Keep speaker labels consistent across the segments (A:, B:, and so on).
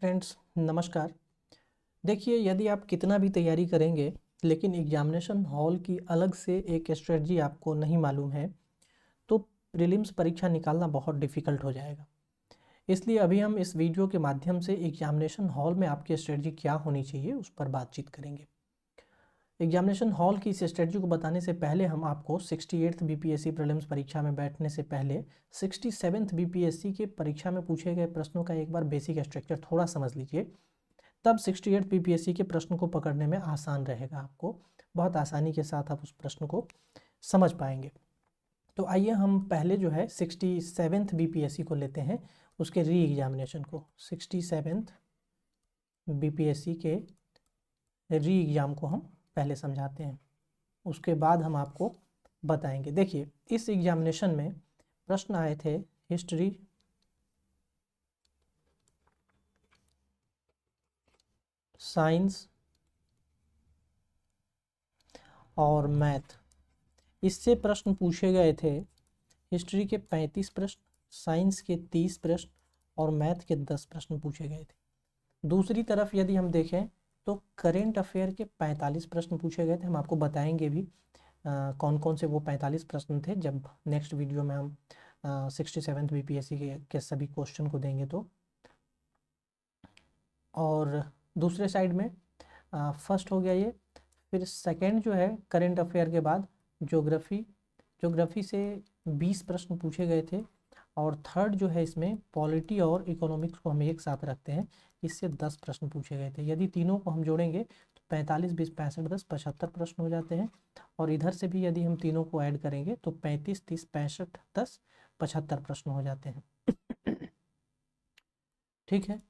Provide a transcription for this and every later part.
A: Friends नमस्कार। देखिए, यदि आप कितना भी तैयारी करेंगे लेकिन एग्जामिनेशन हॉल की अलग से एक स्ट्रेटजी आपको नहीं मालूम है तो प्रीलिम्स परीक्षा निकालना बहुत डिफ़िकल्ट हो जाएगा। इसलिए अभी हम इस वीडियो के माध्यम से एग्जामिनेशन हॉल में आपकी स्ट्रेटजी क्या होनी चाहिए उस पर बातचीत करेंगे। एग्जामिनेशन हॉल की इस स्ट्रेटजी को बताने से पहले हम आपको 68th बीपीएससी प्रीलिम्स परीक्षा में बैठने से पहले 67th बीपीएससी के परीक्षा में पूछे गए प्रश्नों का एक बार बेसिक स्ट्रक्चर थोड़ा समझ लीजिए। तब 68 बीपीएससी के प्रश्न को पकड़ने में आसान रहेगा, आपको बहुत आसानी के साथ आप उस प्रश्न को समझ पाएंगे। तो आइए हम पहले जो है 67th बीपीएससी को लेते हैं, उसके री एग्जामिनेशन को। 67th बीपीएससी के री एग्ज़ाम को हम पहले समझाते हैं, उसके बाद हम आपको बताएंगे। देखिए, इस एग्जामिनेशन में प्रश्न आए थे हिस्ट्री, साइंस और मैथ। इससे प्रश्न पूछे गए थे हिस्ट्री के 35 प्रश्न, साइंस के 30 प्रश्न और मैथ के 10 प्रश्न पूछे गए थे। दूसरी तरफ यदि हम देखें तो करेंट अफेयर के 45 प्रश्न पूछे गए थे। हम आपको बताएंगे भी कौन कौन से वो 45 प्रश्न थे जब नेक्स्ट वीडियो में हम 67th बीपीएससी के सभी क्वेश्चन को देंगे तो। और दूसरे साइड में फर्स्ट हो गया ये। फिर सेकंड जो है करेंट अफेयर के बाद ज्योग्राफी से 20 प्रश्न पूछे गए थे। और थर्ड जो है इसमें पॉलिटी और इकोनॉमिक्स को हम एक साथ रखते हैं, इससे 10 प्रश्न पूछे गए थे। यदि तीनों को हम जोड़ेंगे तो 45, 20, 65, 10, 75 प्रश्न हो जाते हैं। और इधर से भी यदि हम तीनों को ऐड करेंगे तो 35, 30, 65, 10, 75 प्रश्न हो जाते हैं। ठीक है,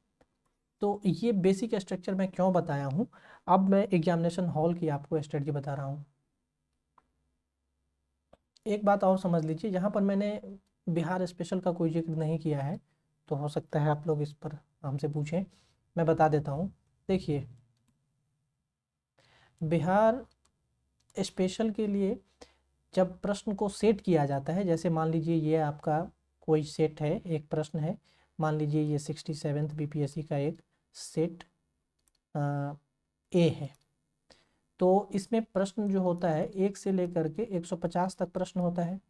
A: तो ये बेसिक स्ट्रक्चर मैं क्यों बताया हूँ। अब मैं एग्जामिनेशन हॉल की आपको स्ट्रेटजी बता रहा हूँ। एक बात और समझ लीजिए, यहाँ पर मैंने बिहार स्पेशल का कोई जिक्र नहीं किया है, तो हो सकता है आप लोग इस पर हमसे पूछें, मैं बता देता हूँ। देखिए, बिहार स्पेशल के लिए जब प्रश्न को सेट किया जाता है, जैसे मान लीजिए ये आपका कोई सेट है, एक प्रश्न है, मान लीजिए ये 67th बीपीएससी का एक सेट ए है, तो इसमें प्रश्न जो होता है 1 से लेकर के 150 तक प्रश्न होता है।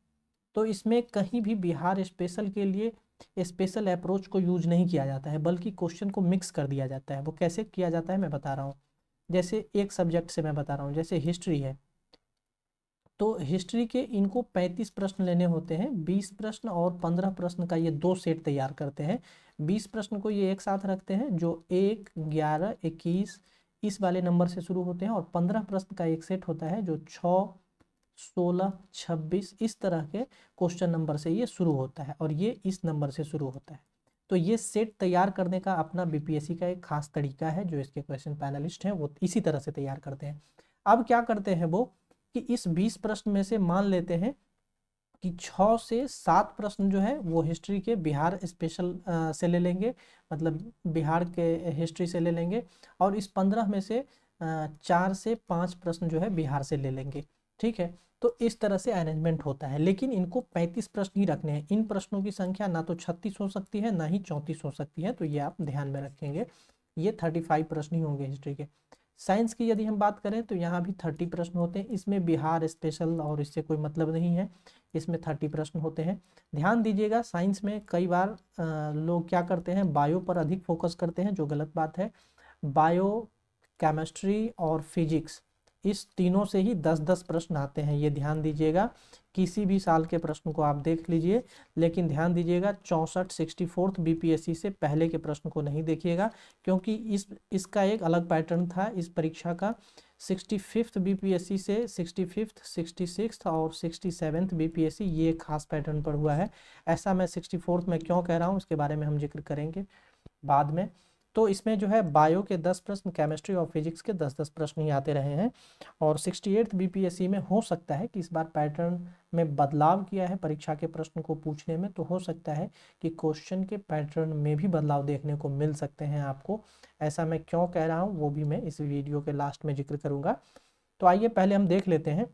A: तो इसमें कहीं भी बिहार स्पेशल के लिए स्पेशल अप्रोच को यूज नहीं किया जाता है, बल्कि क्वेश्चन को मिक्स कर दिया जाता है। वो कैसे किया जाता है मैं बता रहा हूँ। जैसे एक सब्जेक्ट से मैं बता रहा हूँ, जैसे हिस्ट्री है, तो हिस्ट्री के इनको 35 प्रश्न लेने होते हैं। 20 प्रश्न और 15 प्रश्न का ये दो सेट तैयार करते हैं। 20 प्रश्न को ये एक साथ रखते हैं जो 1, 11, 21 इस वाले नंबर से शुरू होते हैं, और 15 प्रश्न का एक सेट होता है जो 6, 16, 26 इस तरह के क्वेश्चन नंबर से ये शुरू होता है, और ये इस नंबर से शुरू होता है। तो ये सेट तैयार करने का अपना बीपीएससी का एक खास तरीका है, जो इसके क्वेश्चन पैनलिस्ट हैं वो इसी तरह से तैयार करते हैं। अब क्या करते हैं वो कि इस 20 प्रश्न में से मान लेते हैं कि 6 से 7 प्रश्न जो है वो हिस्ट्री के बिहार स्पेशल से ले लेंगे, मतलब बिहार के हिस्ट्री से ले लेंगे, और इस 15 में से 4 से 5 प्रश्न जो है बिहार से ले लेंगे। ठीक है, तो इस तरह से अरेंजमेंट होता है, लेकिन इनको 35 प्रश्न ही रखने हैं। इन प्रश्नों की संख्या ना तो 36 हो सकती है, ना ही 34 हो सकती है, तो ये आप ध्यान में रखेंगे। ये 35 प्रश्न ही होंगे हिस्ट्री के। साइंस की यदि हम बात करें तो यहाँ भी 30 प्रश्न होते हैं। इसमें बिहार स्पेशल और इससे कोई मतलब नहीं है, इसमें 30 प्रश्न होते हैं। ध्यान दीजिएगा, साइंस में कई बार लोग क्या करते हैं, बायो पर अधिक फोकस करते हैं, जो गलत बात है। बायो, केमिस्ट्री और फिजिक्स इस तीनों से ही 10-10 प्रश्न आते हैं, ये ध्यान दीजिएगा। किसी भी साल के प्रश्न को आप देख लीजिए, लेकिन ध्यान दीजिएगा 64 64th बीपीएससी से पहले के प्रश्न को नहीं देखिएगा, क्योंकि इसका एक अलग पैटर्न था इस परीक्षा का। 65th बीपीएससी से 65th, 66th और 67th बीपीएससी ये खास पैटर्न पर हुआ है। ऐसा मैं 64th में क्यों कह रहा हूँ इसके बारे में हम जिक्र करेंगे बाद में। तो इसमें जो है बायो के 10 प्रश्न, केमिस्ट्री और फिजिक्स के 10-10 प्रश्न ही आते रहे हैं। और 68th बीपीएससी में हो सकता है कि इस बार पैटर्न में बदलाव किया है परीक्षा के प्रश्न को पूछने में, तो हो सकता है कि क्वेश्चन के पैटर्न में भी बदलाव देखने को मिल सकते हैं आपको। ऐसा मैं क्यों कह रहा हूँ वो भी मैं इस वीडियो के लास्ट में जिक्र करूँगा। तो आइए पहले हम देख लेते हैं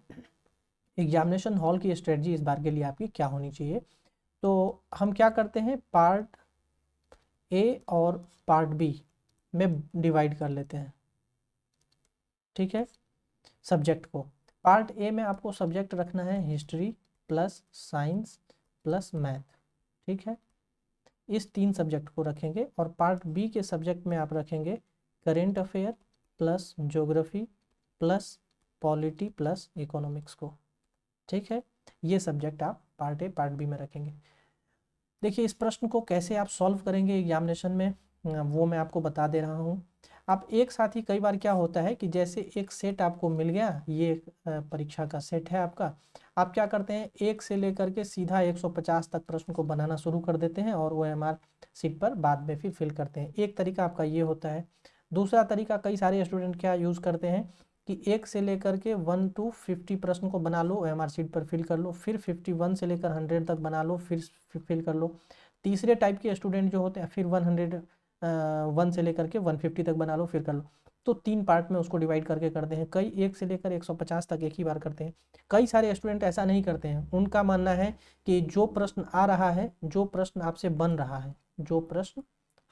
A: एग्जामिनेशन हॉल की स्ट्रेटजी इस बार के लिए आपकी क्या होनी चाहिए। तो हम क्या करते हैं, पार्ट ए और पार्ट बी में डिवाइड कर लेते हैं, ठीक है, सब्जेक्ट को। पार्ट ए में आपको सब्जेक्ट रखना है history plus science plus math, ठीक है, इस 3 सब्जेक्ट को रखेंगे। और पार्ट बी के सब्जेक्ट में आप रखेंगे current affair plus geography plus polity plus economics को, ठीक है। ये सब्जेक्ट आप पार्ट ए पार्ट बी में रखेंगे। देखिए इस प्रश्न को कैसे आप सॉल्व करेंगे एग्जामिनेशन में, वो मैं आपको बता दे रहा हूँ। आप एक साथ ही, कई बार क्या होता है कि जैसे एक सेट आपको मिल गया, ये परीक्षा का सेट है आपका, आप क्या करते हैं 1 से लेकर के सीधा 150 तक प्रश्न को बनाना शुरू कर देते हैं और OMR सीट पर बाद में फिर फिल करते हैं। एक तरीका आपका ये होता है। दूसरा तरीका, कई सारे स्टूडेंट क्या यूज़ करते हैं कि 1 से लेकर के 1 to 50 प्रश्न को बना लो, OMR सीट पर फिल कर लो, फिर 51 से लेकर 100 तक बना लो, फिर फिल कर लो। तीसरे टाइप के स्टूडेंट जो होते हैं फिर 1 से लेकर के 150 तक बना लो, फिर कर लो। तो 3 पार्ट में उसको डिवाइड करके करते हैं। कई 1 से लेकर 150 तक एक ही बार करते हैं। कई सारे स्टूडेंट ऐसा नहीं करते हैं, उनका मानना है कि जो प्रश्न आ रहा है, जो प्रश्न आपसे बन रहा है, जो प्रश्न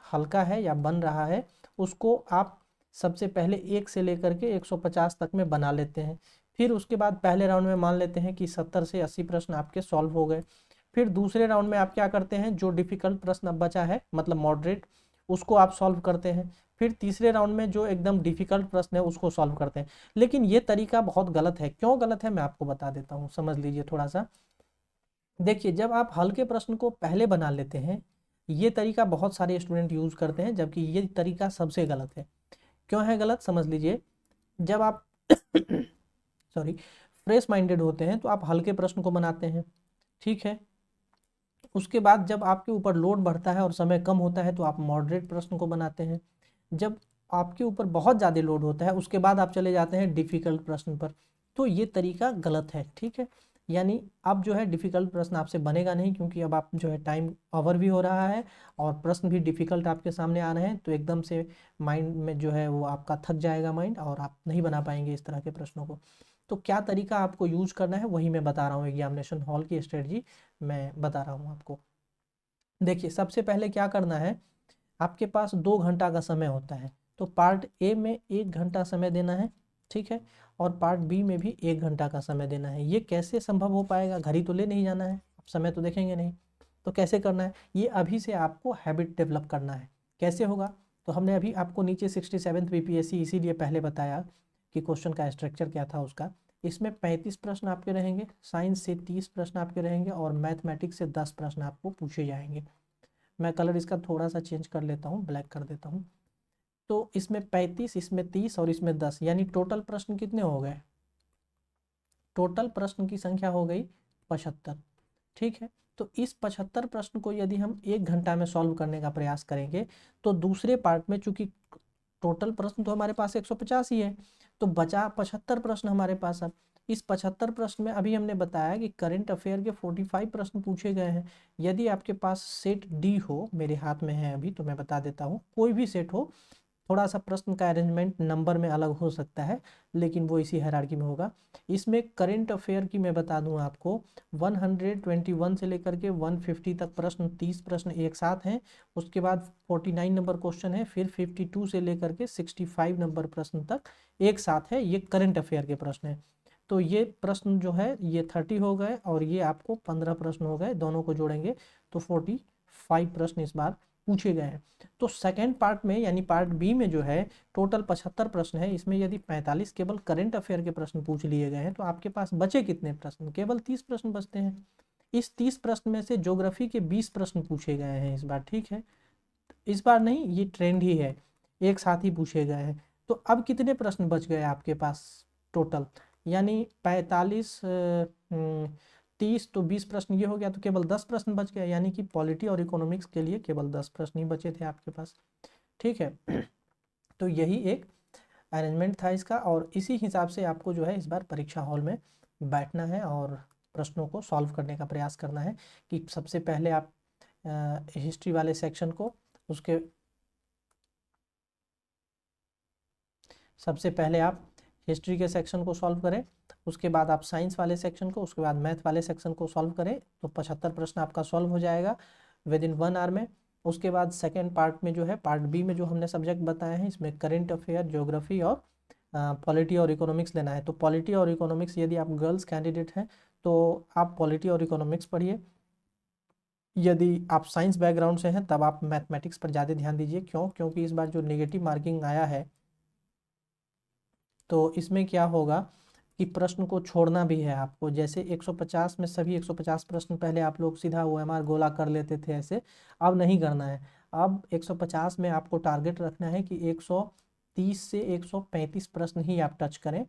A: हल्का है या बन रहा है, उसको आप सबसे पहले 1 से लेकर के 150 तक में बना लेते हैं। फिर उसके बाद पहले राउंड में मान लेते हैं कि 70 से 80 प्रश्न आपके सॉल्व हो गए। फिर दूसरे राउंड में आप क्या करते हैं, जो डिफिकल्ट प्रश्न अब बचा है, मतलब मॉडरेट, उसको आप सॉल्व करते हैं। फिर तीसरे राउंड में जो एकदम डिफिकल्ट प्रश्न है उसको सॉल्व करते हैं। लेकिन ये तरीका बहुत गलत है। क्यों गलत है मैं आपको बता देता हूँ, समझ लीजिए थोड़ा सा। देखिए जब आप हल्के प्रश्न को पहले बना लेते हैं, ये तरीका बहुत सारे स्टूडेंट यूज करते हैं, जबकि ये तरीका सबसे गलत है। क्यों है गलत, समझ लीजिए। जब आप सॉरी फ्रेश माइंडेड होते हैं तो आप हल्के प्रश्न को बनाते हैं, ठीक है। उसके बाद जब आपके ऊपर लोड बढ़ता है और समय कम होता है तो आप मॉडरेट प्रश्न को बनाते हैं। जब आपके ऊपर बहुत ज़्यादा लोड होता है उसके बाद आप चले जाते हैं डिफ़िकल्ट प्रश्न पर। तो ये तरीका गलत है, ठीक है। यानी अब जो है डिफ़िकल्ट प्रश्न आपसे बनेगा नहीं, क्योंकि अब आप जो है टाइम ओवर भी हो रहा है और प्रश्न भी डिफ़िकल्ट आपके सामने आ रहे हैं, तो एकदम से माइंड में जो है वो आपका थक जाएगा माइंड, और आप नहीं बना पाएंगे इस तरह के प्रश्नों को। तो क्या तरीका आपको यूज करना है वही मैं बता रहा हूँ, एग्जामिनेशन हॉल की स्ट्रेटजी मैं बता रहा हूँ आपको। देखिए सबसे पहले क्या करना है, आपके पास 2 घंटा का समय होता है, तो पार्ट ए में 1 घंटा समय देना है, ठीक है, और पार्ट बी में भी 1 घंटा का समय देना है। ये कैसे संभव हो पाएगा, घड़ी तो ले नहीं जाना है, समय तो देखेंगे नहीं, तो कैसे करना है, ये अभी से आपको हैबिट डेवलप करना है। कैसे होगा, तो हमने अभी आपको नीचे 67th BPSC इसीलिए पहले बताया कि क्वेश्चन का स्ट्रक्चर क्या था उसका। इसमें 35 प्रश्न आपके रहेंगे, साइंस से 30 प्रश्न आपके रहेंगे और मैथमेटिक्स से 10 प्रश्न आपको पूछे जाएंगे। मैं कलर इसका थोड़ा सा चेंज कर लेता हूँ, ब्लैक कर देता हूँ। तो इसमें 35, इसमें 30 और इसमें 10, यानी टोटल प्रश्न कितने हो गए, टोटल प्रश्न की संख्या हो गई 75, ठीक है। तो इस 75 प्रश्न को यदि हम 1 घंटा में सॉल्व करने का प्रयास करेंगे तो दूसरे पार्ट में, चूंकि टोटल प्रश्न तो हमारे पास 150 ही है, तो बचा 75 प्रश्न हमारे पास। अब इस 75 प्रश्न में अभी हमने बताया कि करंट अफेयर के 45 प्रश्न पूछे गए हैं। यदि आपके पास सेट डी हो, मेरे हाथ में है अभी तो मैं बता देता हूँ, कोई भी सेट हो, थोड़ा सा प्रश्न का अरेंजमेंट नंबर में अलग हो सकता है लेकिन वो इसी हायरार्की में होगा। इसमें करंट अफेयर की मैं बता दूं आपको, 121 से लेकर के 150 तक प्रश्न, 30 प्रश्न एक साथ हैं। उसके बाद 49 नंबर क्वेश्चन है, फिर 52 से लेकर के 65 नंबर प्रश्न तक एक साथ है। ये करंट अफेयर के प्रश्न है। तो ये प्रश्न जो है ये 30 हो गए और ये आपको 15 प्रश्न हो गए, दोनों को जोड़ेंगे तो 45 प्रश्न इस बार पूछे गए हैं। तो सेकेंड पार्ट में यानी पार्ट बी में जो है टोटल 75 प्रश्न है, इसमें यदि 45 केवल करंट अफेयर के प्रश्न पूछ लिए गए हैं तो आपके पास बचे कितने प्रश्न, केवल 30 प्रश्न बचते हैं। इस 30 प्रश्न में से ज्योग्राफी के 20 प्रश्न पूछे गए हैं इस बार, ठीक है। इस बार नहीं, ये ट्रेंड ही है, एक साथ ही पूछे गए हैं। तो अब कितने प्रश्न बच गए आपके पास टोटल, यानी 45 30 तो 20 प्रश्न ये हो गया, तो केवल 10 प्रश्न बच गए, यानी कि पॉलिटी और इकोनॉमिक्स के लिए केवल 10 प्रश्न ही बचे थे आपके पास, ठीक है। तो यही एक अरेंजमेंट था इसका, और इसी हिसाब से आपको जो है इस बार परीक्षा हॉल में बैठना है और प्रश्नों को सॉल्व करने का प्रयास करना है। कि सबसे पहले आप हिस्ट्री वाले सेक्शन को, उसके सबसे पहले आप हिस्ट्री के सेक्शन को सॉल्व करें, उसके बाद आप साइंस वाले सेक्शन को, उसके बाद मैथ वाले सेक्शन को सॉल्व करें, तो 75 प्रश्न आपका सॉल्व हो जाएगा विद इन 1 आवर में। उसके बाद सेकेंड पार्ट में जो है, पार्ट बी में जो हमने सब्जेक्ट बताए हैं, इसमें करेंट अफेयर, ज्योग्राफी और पॉलिटी और इकोनॉमिक्स लेना है। तो पॉलिटी और इकोनॉमिक्स, यदि आप गर्ल्स कैंडिडेट हैं तो आप पॉलिटी और इकोनॉमिक्स पढ़िए। यदि आप साइंस बैकग्राउंड से हैं तब आप मैथमेटिक्स पर ज़्यादा ध्यान दीजिए। क्यों? क्योंकि इस बार जो नेगेटिव मार्किंग आया है तो इसमें क्या होगा कि प्रश्न को छोड़ना भी है आपको। जैसे 150 में सभी 150 प्रश्न पहले आप लोग सीधा OMR गोला कर लेते थे, ऐसे अब नहीं करना है। अब 150 में आपको टारगेट रखना है कि 130 से 135 प्रश्न ही आप टच करें।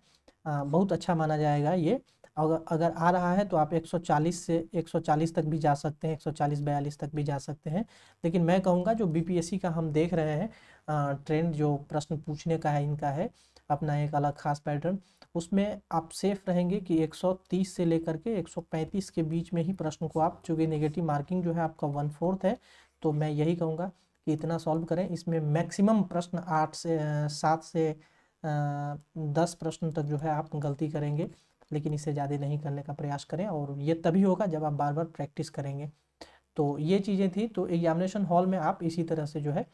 A: बहुत अच्छा माना जाएगा ये। अगर आ रहा है तो आप 140 से 140 तक भी जा सकते हैं, 140-42 तक भी जा सकते हैं। लेकिन मैं कहूँगा जो BPSC का हम देख रहे हैं ट्रेंड, जो प्रश्न पूछने का है इनका है अपना एक अलग खास पैटर्न, उसमें आप सेफ रहेंगे कि 130 से लेकर के 135 के बीच में ही प्रश्न को आप, चूँकि नेगेटिव मार्किंग जो है आपका 1/4 है, तो मैं यही कहूँगा कि इतना सॉल्व करें। इसमें मैक्सिमम प्रश्न 7 से 10 प्रश्न तक जो है आप गलती करेंगे, लेकिन इससे ज़्यादा नहीं करने का प्रयास करें, और ये तभी होगा जब आप बार बार प्रैक्टिस करेंगे। तो ये चीज़ें थी। तो एग्जामिनेशन हॉल में आप इसी तरह से जो है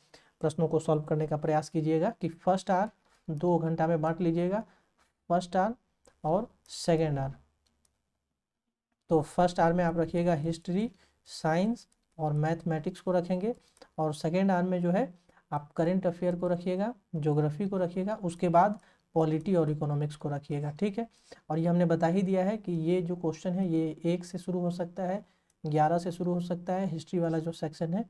A: प्रश्नों को सॉल्व करने का प्रयास कीजिएगा कि फर्स्ट आवर 2 घंटा में बांट लीजिएगा, फर्स्ट आवर और सेकेंड आवर। तो फर्स्ट आवर में आप रखिएगा हिस्ट्री, साइंस और मैथमेटिक्स को रखेंगे, और सेकेंड आवर में जो है आप करेंट अफेयर को रखिएगा, ज्योग्राफी को रखिएगा, उसके बाद पॉलिटी और इकोनॉमिक्स को रखिएगा, ठीक है। और ये हमने बता ही दिया है कि ये जो क्वेश्चन है ये 1 से शुरू हो सकता है, 11 से शुरू हो सकता है, हिस्ट्री वाला जो सेक्शन है,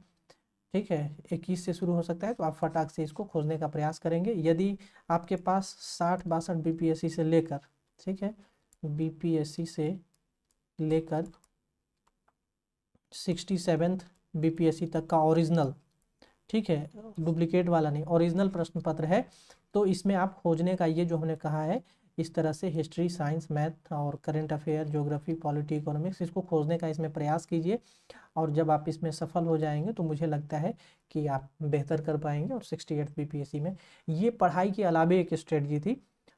A: ठीक है, 21 से शुरू हो सकता है। तो आप फटाक से इसको खोजने का प्रयास करेंगे। यदि आपके पास 60-62 BPSC से लेकर, ठीक है, BPSC से लेकर 67 BPSC तक का ओरिजिनल, ठीक है, डुप्लीकेट वाला नहीं, ओरिजिनल प्रश्न पत्र है, तो इसमें आप खोजने का ये जो हमने कहा है इस तरह से हिस्ट्री, साइंस, मैथ और current affair, geography, polity, economics, इसको खोजने का इसमें प्रयास कीजिए। और जब आप इसमें सफल हो जाएंगे तो मुझे लगता है कि आप बेहतर कर पाएंगे। और 68 BPSC में ये पढ़ाई के अलावे एक स्ट्रेटजी थी,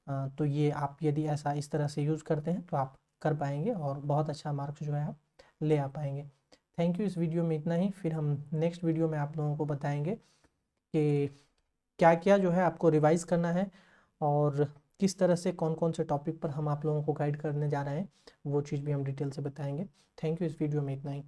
A: तो ये आप यदि ऐसा इस तरह से यूज़ करते हैं तो आप कर पाएंगे और बहुत अच्छा मार्क्स जो है आप ले आ पाएंगे। Thank you. इस वीडियो में इतना ही, फिर हम नेक्स्ट वीडियो में आप लोगों को बताएंगे कि क्या क्या जो है आपको रिवाइज़ करना है और किस तरह से कौन कौन से टॉपिक पर हम आप लोगों को गाइड करने जा रहे हैं, वो चीज़ भी हम डिटेल से बताएंगे। Thank you. इस वीडियो में इतना ही।